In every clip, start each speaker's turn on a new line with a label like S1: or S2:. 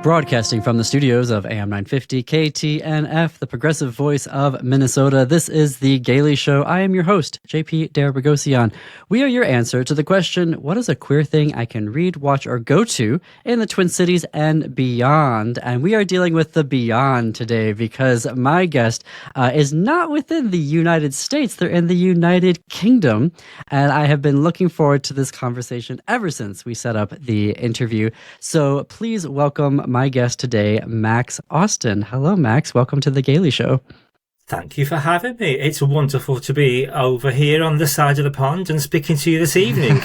S1: Broadcasting from the studios of AM 950 KTNF, the progressive voice of Minnesota, this is The Gailey Show. I am your host, JP Derabogosian. We are your answer to the question, what is a queer thing I can read, watch, or go to in the Twin Cities and beyond? And we are dealing with the beyond today because my guest is not within the United States. They're in the United Kingdom. And I have been looking forward to this conversation ever since we set up the interview. So please welcome my guest today, Max Austin. Hello, Max. Welcome to The Gailey Show.
S2: Thank you for having me. It's wonderful to be over here on this side of the pond and speaking to you this evening.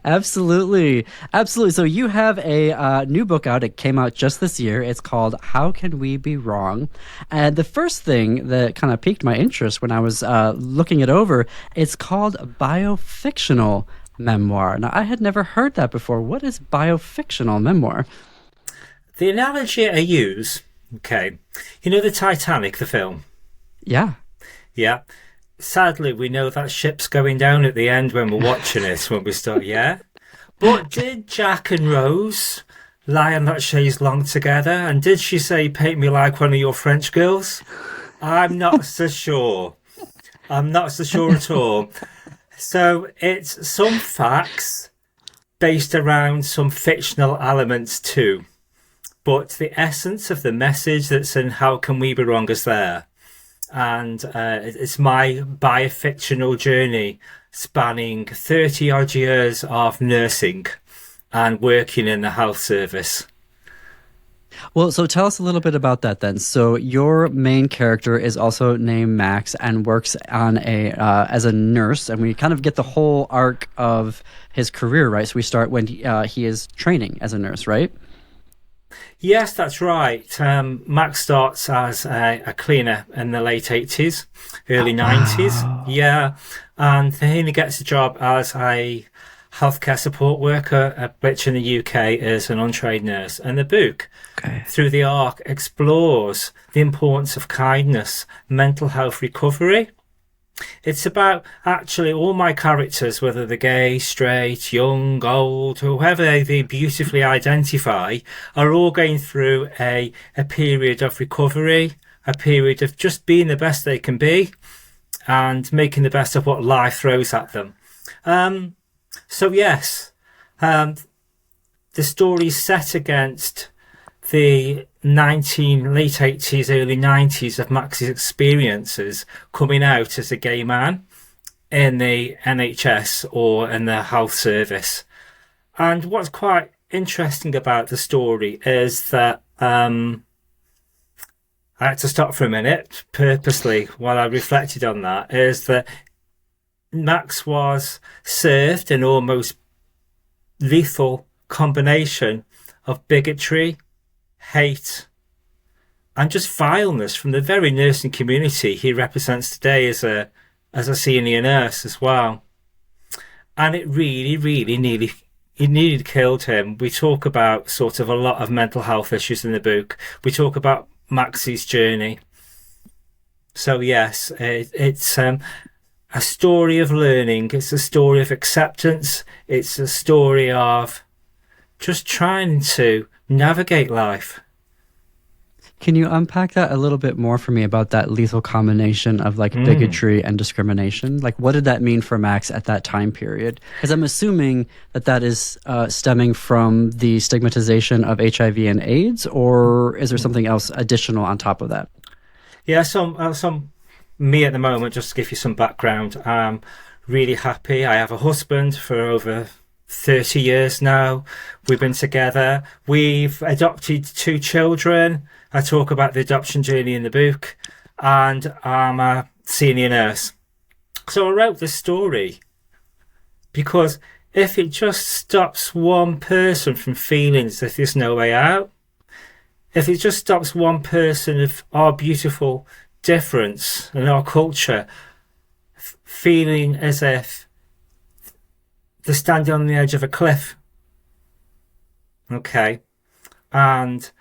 S1: Absolutely. Absolutely. So you have a new book out. It came out just this year. It's called How Can We Be Wrong? And the first thing that kind of piqued my interest when I was looking it over, it's called bio-fictional memoir. Now, I had never heard that before. What is bio-fictional memoir?
S2: The analogy I use, okay, you know the Titanic, the film?
S1: Yeah.
S2: Yeah. Sadly, we know that ship's going down at the end when we're watching it, when we start, yeah? But did Jack and Rose lie on that chaise long together? And did she say, paint me like one of your French girls? I'm not so sure. I'm not so sure at all. So it's some facts based around some fictional elements too. But the essence of the message that's in How Can We Be Wrong is there. And it's my bio-fictional journey spanning 30 odd years of nursing and working in the health service.
S1: Well, so tell us a little bit about that then. So your main character is also named Max and works on as a nurse, and we kind of get the whole arc of his career, right? So we start when he is training as a nurse, right?
S2: Yes, that's right. Max starts as a cleaner in the late 80s, early 90s. Yeah, and then he gets a job as a healthcare support worker, which in the UK is an untrained nurse. And the book, through the arc, explores the importance of kindness, mental health recovery. It's about actually all my characters, whether they're gay, straight, young, old, whoever they beautifully identify, are all going through a period of recovery, a period of just being the best they can be and making the best of what life throws at them. So yes, the story's set against the late 80s, early 90s of Max's experiences coming out as a gay man in the NHS or in the health service. And what's quite interesting about the story is that I had to stop for a minute purposely while I reflected on that, is that Max was served an almost lethal combination of bigotry, hate, and just vileness from the very nursing community he represents today as a senior nurse as well. And it really nearly killed him. We talk about sort of a lot of mental health issues in the book. We talk about Max's journey. So yes, it's a story of learning. It's a story of acceptance. It's a story of just trying to navigate life.
S1: Can you unpack that a little bit more for me about that lethal combination of like bigotry and discrimination? Like, what did that mean for Max at that time period? Because I'm assuming that is stemming from the stigmatization of HIV and AIDS, or is there something else additional on top of that?
S2: Yeah, some me at the moment, just to give you some background, I'm really happy. I have a husband for over 30 years now. We've been together. We've adopted 2 children. I talk about the adoption journey in the book, and I'm a senior nurse. So I wrote this story because if it just stops one person from feeling as if there's no way out, if it just stops one person of our beautiful difference and our culture feeling as if they're standing on the edge of a cliff, okay, and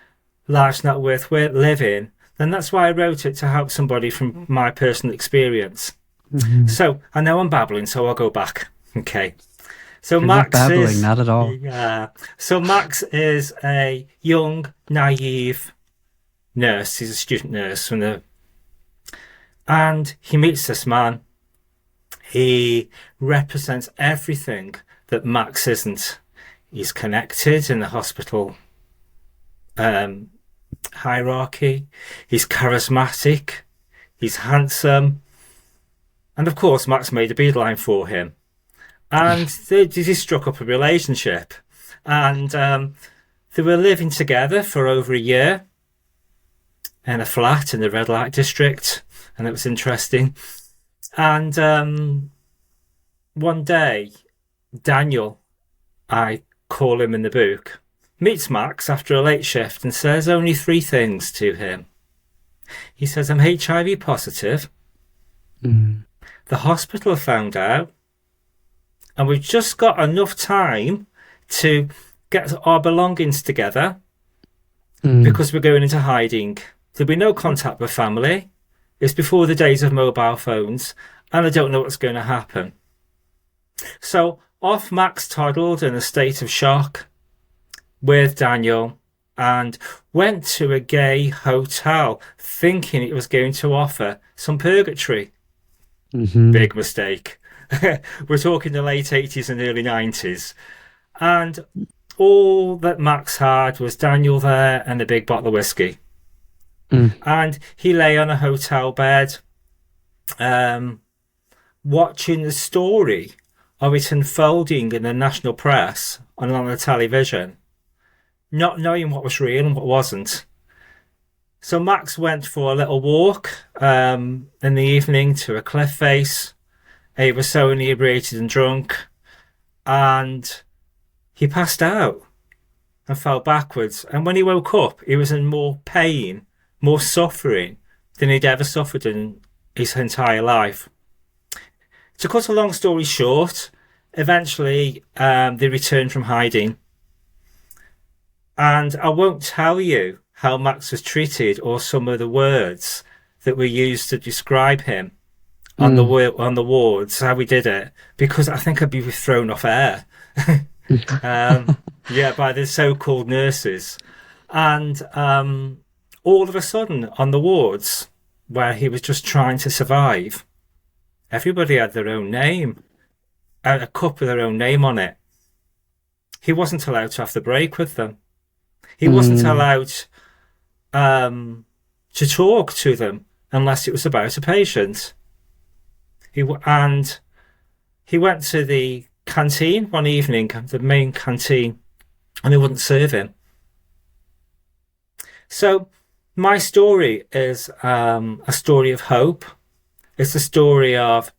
S2: life's not worth living, then that's why I wrote it, to help somebody from my personal experience. So I know I'm babbling, so I'll go back. Okay. So
S1: You're not
S2: Max
S1: babbling,
S2: is
S1: not at all.
S2: yeah. So Max is a young, naive nurse. He's a student nurse and he meets this man. He represents everything that Max isn't. He's connected in the hospital hierarchy. He's charismatic. He's handsome. And of course, Max made a beeline for him. And they struck up a relationship. And they were living together for over a year in a flat in the red light district. And it was interesting. And one day, Daniel, I call him in the book, meets Max after a late shift and says only 3 things to him. He says, I'm HIV positive. The hospital found out. And we've just got enough time to get our belongings together because we're going into hiding. There'll be no contact with family. It's before the days of mobile phones. And I don't know what's going to happen. So off Max toddled in a state of shock with Daniel and went to a gay hotel thinking it was going to offer some purgatory. Big mistake. We're talking the late 80s and early 90s. And all that Max had was Daniel there and a big bottle of whiskey. And he lay on a hotel bed watching the story of it unfolding in the national press and on the television, not knowing what was real and what wasn't. So Max went for a little walk in the evening to a cliff face. He was so inebriated and drunk, and he passed out and fell backwards. And when he woke up, he was in more pain, more suffering than he'd ever suffered in his entire life. To cut a long story short, eventually they returned from hiding. And I won't tell you how Max was treated or some of the words that were used to describe him on the wards, how we did it, because I think I'd be thrown off air. By the so-called nurses. And all of a sudden on the wards where he was just trying to survive, everybody had their own name, a cup with their own name on it. He wasn't allowed to have the break with them. He wasn't allowed to talk to them unless it was about a patient. He went to the canteen one evening, the main canteen, and they wouldn't serve him. So my story is a story of hope. It's a story of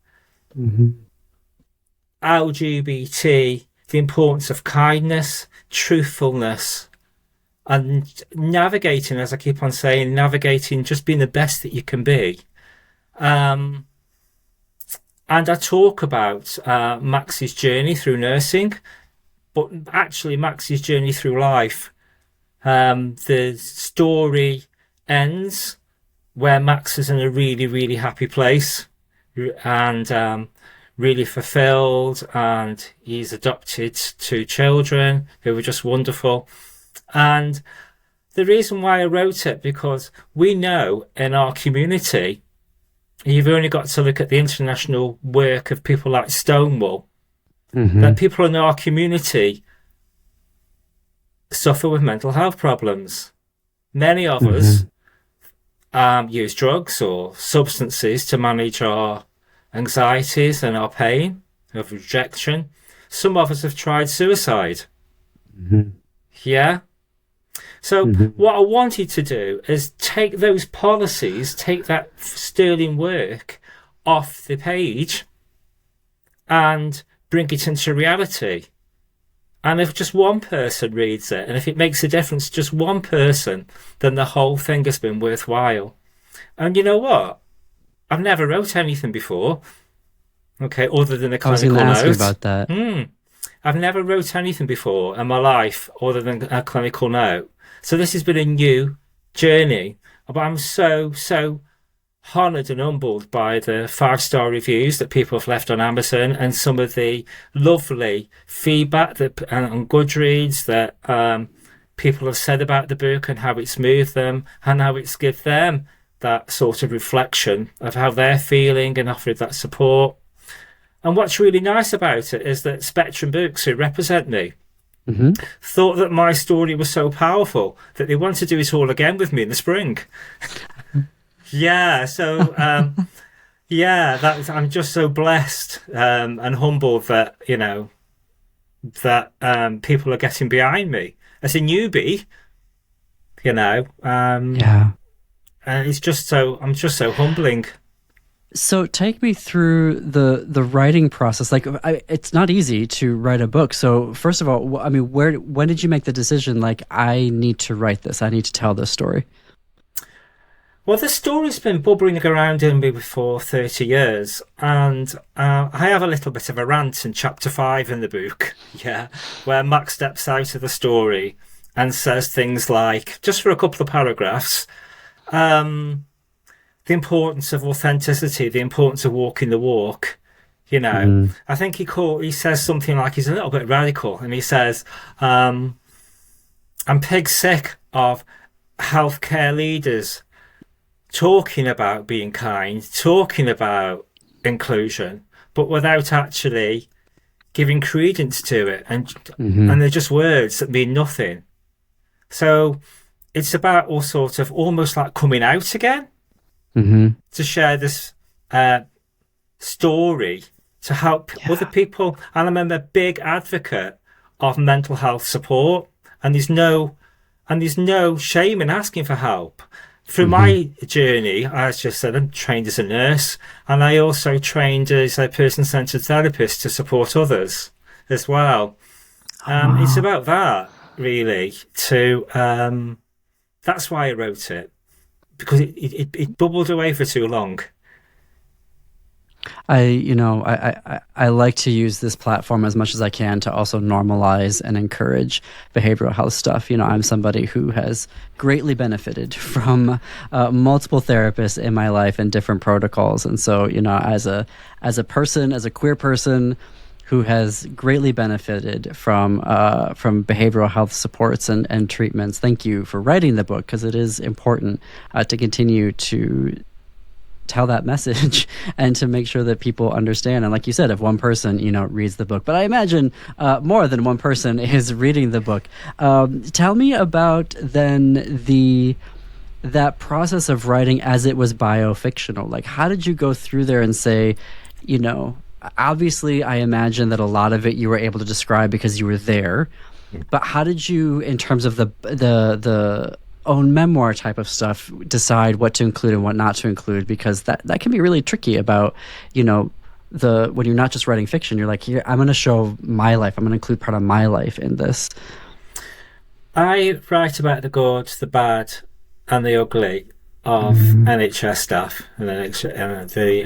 S2: LGBT, the importance of kindness, truthfulness, and navigating, as I keep on saying, just being the best that you can be. And I talk about Max's journey through nursing, but actually Max's journey through life. The story ends where Max is in a really, really happy place and really fulfilled, and he's adopted 2 children who were just wonderful. And the reason why I wrote it, because we know in our community, you've only got to look at the international work of people like Stonewall, that people in our community suffer with mental health problems. Many of us use drugs or substances to manage our anxieties and our pain of rejection. Some of us have tried suicide. Yeah. So what I wanted to do is take those policies, take that sterling work off the page and bring it into reality. And if just one person reads it, and if it makes a difference to just one person, then the whole thing has been worthwhile. And you know what? I've never wrote anything before, okay, other than a clinical note. I was going to ask
S1: you about that.
S2: I've never wrote anything before in my life other than a clinical note. So this has been a new journey. But I'm so honoured and humbled by the 5-star reviews that people have left on Amazon and some of the lovely feedback that on Goodreads that people have said about the book and how it's moved them and how it's given them that sort of reflection of how they're feeling and offered that support. And what's really nice about it is that Spectrum Books, who represent me, thought that my story was so powerful that they want to do it all again with me in the spring. Yeah, so I'm just so blessed and humbled that people are getting behind me as a newbie. And it's just so humbling.
S1: So take me through the writing process. Like, it's not easy to write a book. So first of all, I mean, when did you make the decision? Like, I need to write this. I need to tell this story.
S2: Well, the story's been bubbling around in me for 30 years, and I have a little bit of a rant in chapter 5 in the book, where Max steps out of the story and says things like, just for a couple of paragraphs, the importance of authenticity, the importance of walking the walk. I think he says something like, he's a little bit radical, and he says, I'm pig sick of healthcare leaders talking about being kind, talking about inclusion, but without actually giving credence to it, and they're just words that mean nothing. So it's about all sorts of almost like coming out again to share this story to help other people. And I'm a big advocate of mental health support, and there's no shame in asking for help. Through my journey, as just said, I'm trained as a nurse, and I also trained as a person-centered therapist to support others as well. It's about that, really. That's why I wrote it, because it bubbled away for too long.
S1: I like to use this platform as much as I can to also normalize and encourage behavioral health stuff. I'm somebody who has greatly benefited from multiple therapists in my life and different protocols. And so, as a person, as a queer person who has greatly benefited from behavioral health supports and treatments, thank you for writing the book, because it is important to continue to tell that message and to make sure that people understand. And like you said, if one person reads the book, but I imagine more than one person is reading the book. Tell me about then that process of writing as it was bio-fictional. Like, how did you go through there and say, obviously I imagine that a lot of it you were able to describe because you were there, but how did you, in terms of the own memoir type of stuff, decide what to include and what not to include? Because that can be really tricky about, when you're not just writing fiction, you're like, here, I'm going to show my life. I'm going to include part of my life in this.
S2: I write about the good, the bad, and the ugly of NHS staff and the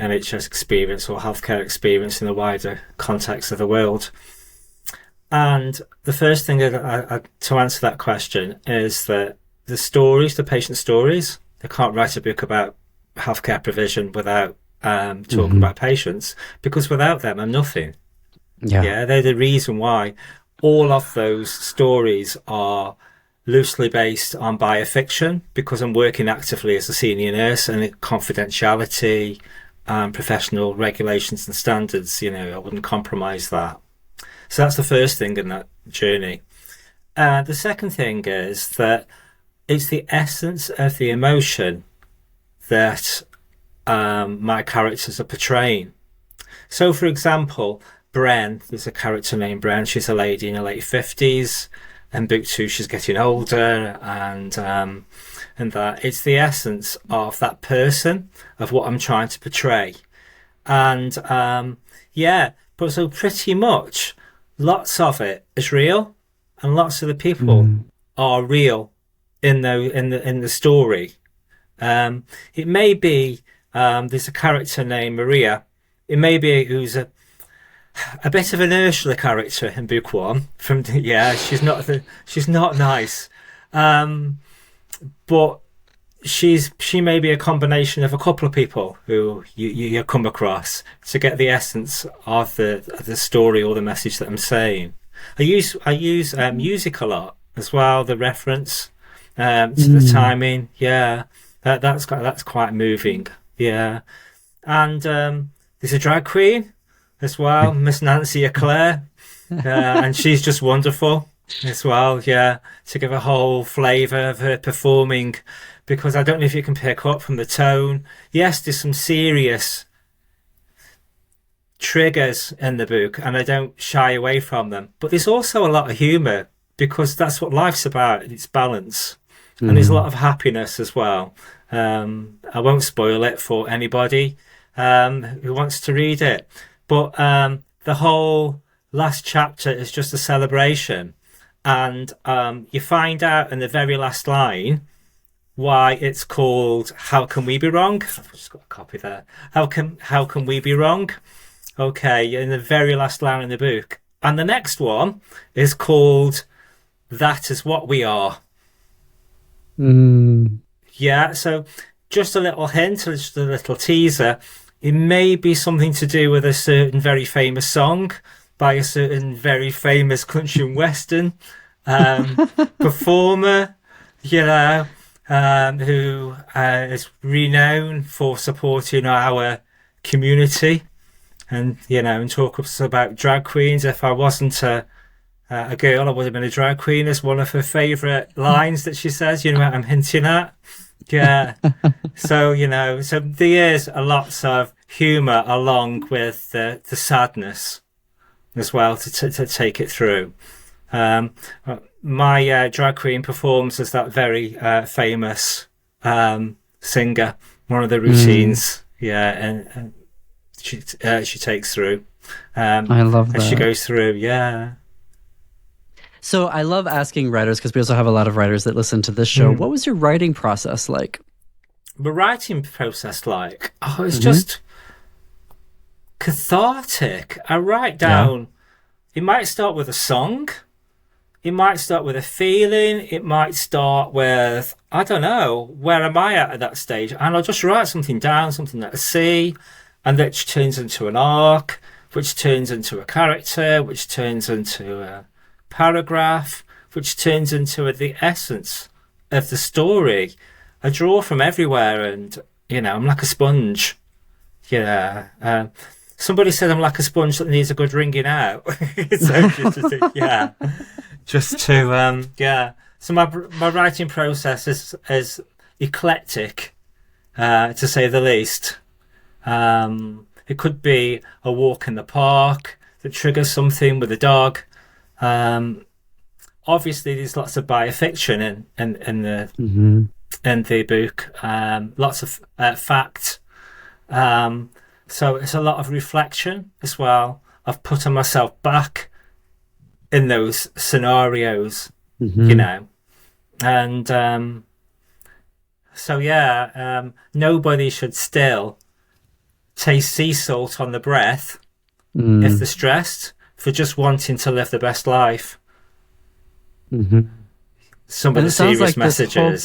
S2: NHS experience or healthcare experience in the wider context of the world. And the first thing to answer that question is that the stories, the patient stories, they can't write a book about healthcare provision without talking about patients, because without them, I'm nothing. Yeah, they're the reason why all of those stories are loosely based on biofiction, because I'm working actively as a senior nurse, and confidentiality, professional regulations and standards, I wouldn't compromise that. So that's the first thing in that journey. The second thing is that it's the essence of the emotion that my characters are portraying. So, for example, Bren, there's a character named Bren. She's a lady in her late 50s. And book 2, she's getting older, and that it's the essence of that person, of what I'm trying to portray. And but so pretty much lots of it is real, and lots of the people are real in the story. It may be there's a character named Maria. It may be who's a bit of an Ursula character in book 1. She's not nice, but she may be a combination of a couple of people who you come across to get the essence of the story or the message that I'm saying. I use music a lot as well. The reference to the timing, yeah, that's quite moving, yeah. And there's a drag queen as well, Miss Nancy Eclair, and she's just wonderful as well, yeah. To give a whole flavour of her performing, because I don't know if you can pick up from the tone. Yes, there's some serious triggers in the book, and I don't shy away from them. But there's also a lot of humour, because that's what life's about. It's balance, and there's a lot of happiness as well. I won't spoil it for anybody who wants to read it, but the whole last chapter is just a celebration, and you find out in the very last line why it's called "How Can We Be Wrong?" I've just got a copy there. How can we be wrong? Okay, in the very last line in the book. And the next one is called "That Is What We Are." Yeah, so just a little hint, just a little teaser. It may be something to do with a certain very famous song by a certain very famous country and western performer, you know, who is renowned for supporting our community, and you know, and talk about drag queens. If I wasn't a girl, I would have been a drag queen. Is one of her favourite lines that she says. You know what I'm hinting at? Yeah. So you know, so there is a lots of humour along with the sadness as well to take it through. My drag queen performs as that very famous singer. One of the routines, yeah, and she takes through.
S1: I love that.
S2: As she goes through, yeah.
S1: So I love asking writers, because we also have a lot of writers that listen to this show. What was your writing process like?
S2: The writing process like? Oh, it's just cathartic. I write down. It might start with a song. It might start with a feeling. It might start with, I don't know, where am I at that stage? And I'll just write something down, something that I see, and that turns into an arc, which turns into a character, which turns into a paragraph, which turns into the essence of the story. I draw from everywhere, and, you know, I'm like a sponge. Yeah. Somebody said I'm like a sponge that needs a good wringing out. So just to so my writing process is eclectic, to say the least. It could be a walk in the park that triggers something with a dog. Obviously there's lots of bio-fiction in the book, lots of fact, so it's a lot of reflection as well, of putting myself back in those scenarios, you know, and so nobody should still taste sea salt on the breath if they're stressed, for just wanting to live the best life. Some of the serious messages.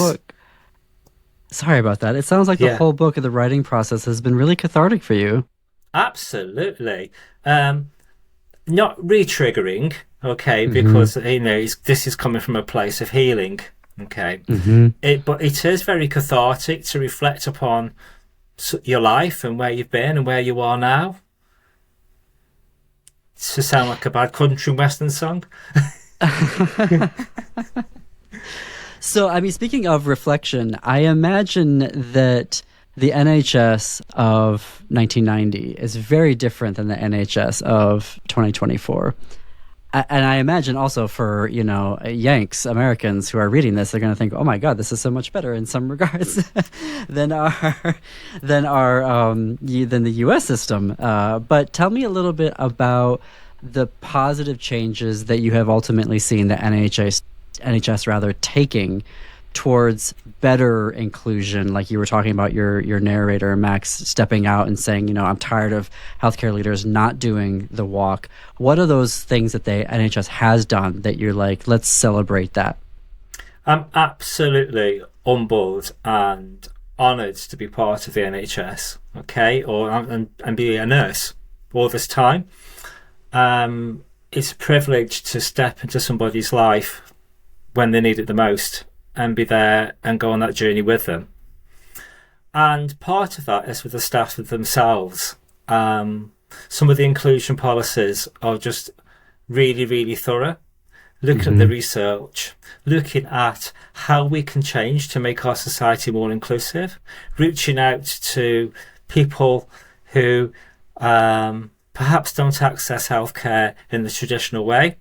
S1: Sorry about that. It sounds like the whole book of the writing process has been really cathartic for you.
S2: Absolutely. Not re-triggering, okay, because you know this is coming from a place of healing, okay. But it is very cathartic to reflect upon your life and where you've been and where you are now. To sound like a bad country and western song.
S1: So, I mean, speaking of reflection, I imagine that the NHS of 1990 is very different than the NHS of 2024. And I imagine also for, you know, Yanks, Americans who are reading this, they're going to think, oh my God, this is so much better in some regards than the US system. But tell me a little bit about the positive changes that you have ultimately seen the NHS taking towards better inclusion. Like you were talking about your narrator, Max, stepping out and saying, you know, I'm tired of healthcare leaders not doing the walk. What are those things that the NHS has done that you're like, let's celebrate that?
S2: Absolutely. humbled and honoured to be part of the NHS, okay, and be a nurse all this time. It's a privilege to step into somebody's life when they need it the most and be there and go on that journey with them. And part of that is with the staff themselves. Some of the inclusion policies are just really, really thorough. Looking at the research, looking at how we can change to make our society more inclusive, reaching out to people who perhaps don't access healthcare in the traditional way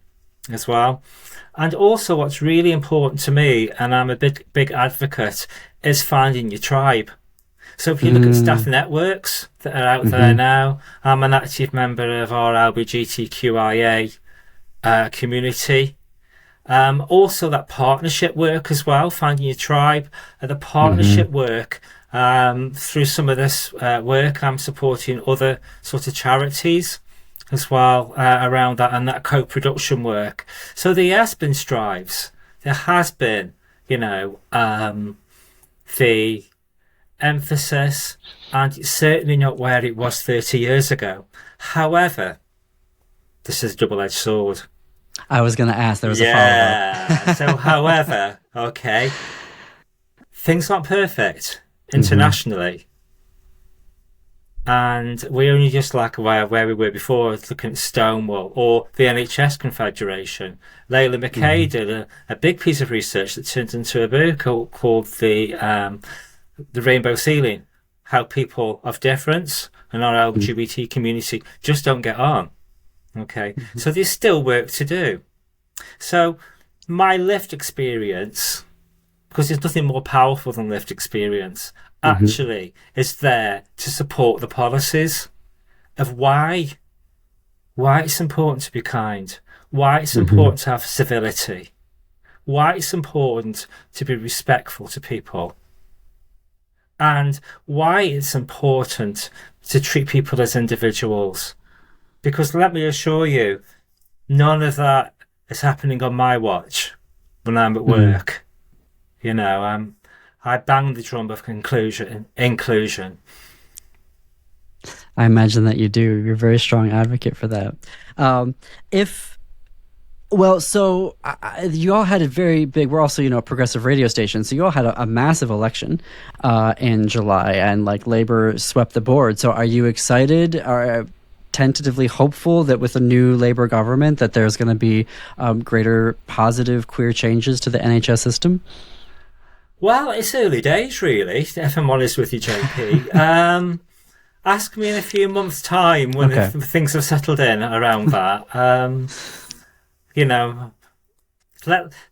S2: as well. And also what's really important to me, and I'm a big advocate, is finding your tribe. So if you look at staff networks that are out there now, I'm an active member of our LGBTQIA community. Also that partnership work as well, finding your tribe. The partnership work, through some of this work, I'm supporting other sort of charities as well around that, and that co-production work. So there has been strives. There has been, the emphasis, and it's certainly not where it was 30 years ago. However, this is a double-edged sword.
S1: I was going to ask, there was a follow-up.
S2: So however, okay, things aren't perfect internationally. And we only just like where we were before, looking at Stonewall or the NHS Confederation. Layla McKay did a big piece of research that turned into a book called the Rainbow Ceiling, how people of difference and our LGBT community just don't get on. Okay, so there's still work to do. So my lived experience, because there's nothing more powerful than lived experience, actually is there to support the policies of why it's important to be kind, why it's important to have civility, why it's important to be respectful to people, and why it's important to treat people as individuals. Because let me assure you, none of that is happening on my watch when I'm at work. I bang the drum of inclusion.
S1: I imagine that you do. You're a very strong advocate for that. You all had a very big, we're also, a progressive radio station. So you all had a massive election in July, and Labor swept the board. So are you excited or tentatively hopeful that with a new Labor government that there's going to be greater positive queer changes to the NHS system?
S2: Well, it's early days, really, if I'm honest with you, JP. Ask me in a few months' time when things have settled in around that.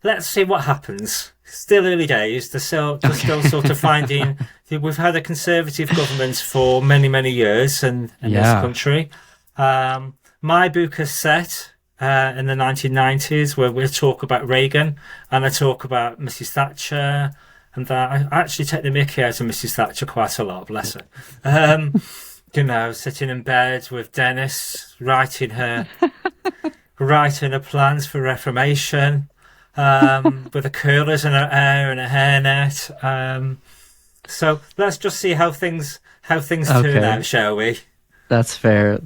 S2: Let's see what happens. Still early days. They're still sort of finding. We've had a Conservative government for many, many years in this country. My book is set in the 1990s, where we'll talk about Reagan, and I talk about Mrs. Thatcher. And that I actually take the mickey out of Mrs. Thatcher quite a lot, bless her. Sitting in bed with Dennis, writing her plans for reformation, with the curlers in her hair and a hairnet. So let's just see how things turn out, shall we?
S1: That's fair.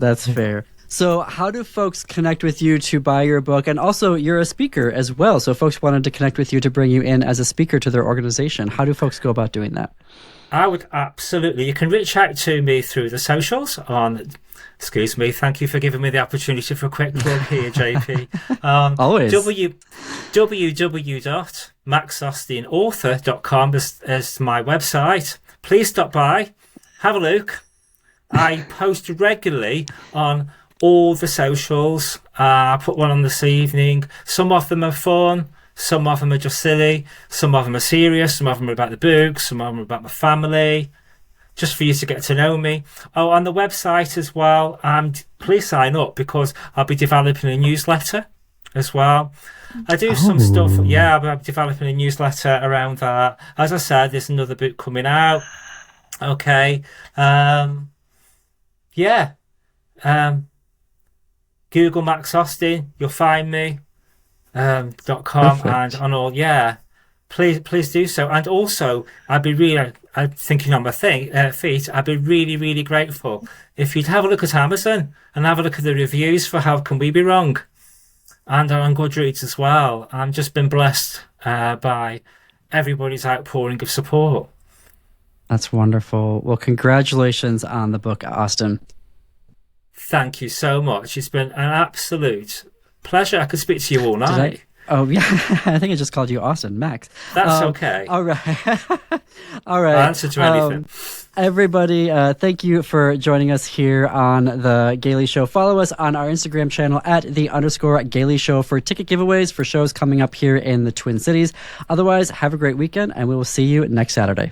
S1: So how do folks connect with you to buy your book? And also, you're a speaker as well. So folks wanted to connect with you to bring you in as a speaker to their organization. How do folks go about doing that?
S2: I would absolutely. You can reach out to me through the socials on... Excuse me. Thank you for giving me the opportunity for a quick plug here, JP.
S1: Always.
S2: www.maxaustinauthor.com is my website. Please stop by. Have a look. I post regularly on all the socials. I put one on this evening. Some of them are fun, some of them are just silly, some of them are serious, some of them are about the book, some of them are about my family, just for you to get to know me. On the website as well, please sign up, because I'll be developing a newsletter as well. I do some stuff. I'm developing a newsletter around that. As I said, there's another book coming out. Google Max Austin, you'll find me. .com and on all. Please do so. And also, I'd be really, I'm thinking on my feet, I'd be really, really grateful if you'd have a look at Amazon and have a look at the reviews for How Can We Be Wrong? And on Goodreads as well. I've just been blessed by everybody's outpouring of support.
S1: That's wonderful. Well, congratulations on the book, Austin.
S2: Thank you so much. It's been an absolute pleasure. I could speak to you all night.
S1: Oh, yeah. I think I just called you Austin, Max.
S2: That's okay.
S1: All right. All right.
S2: I'll answer to anything.
S1: Everybody, thank you for joining us here on The Gaily Show. Follow us on our Instagram channel at @the_Gaily Show for ticket giveaways for shows coming up here in the Twin Cities. Otherwise, have a great weekend, and we will see you next Saturday.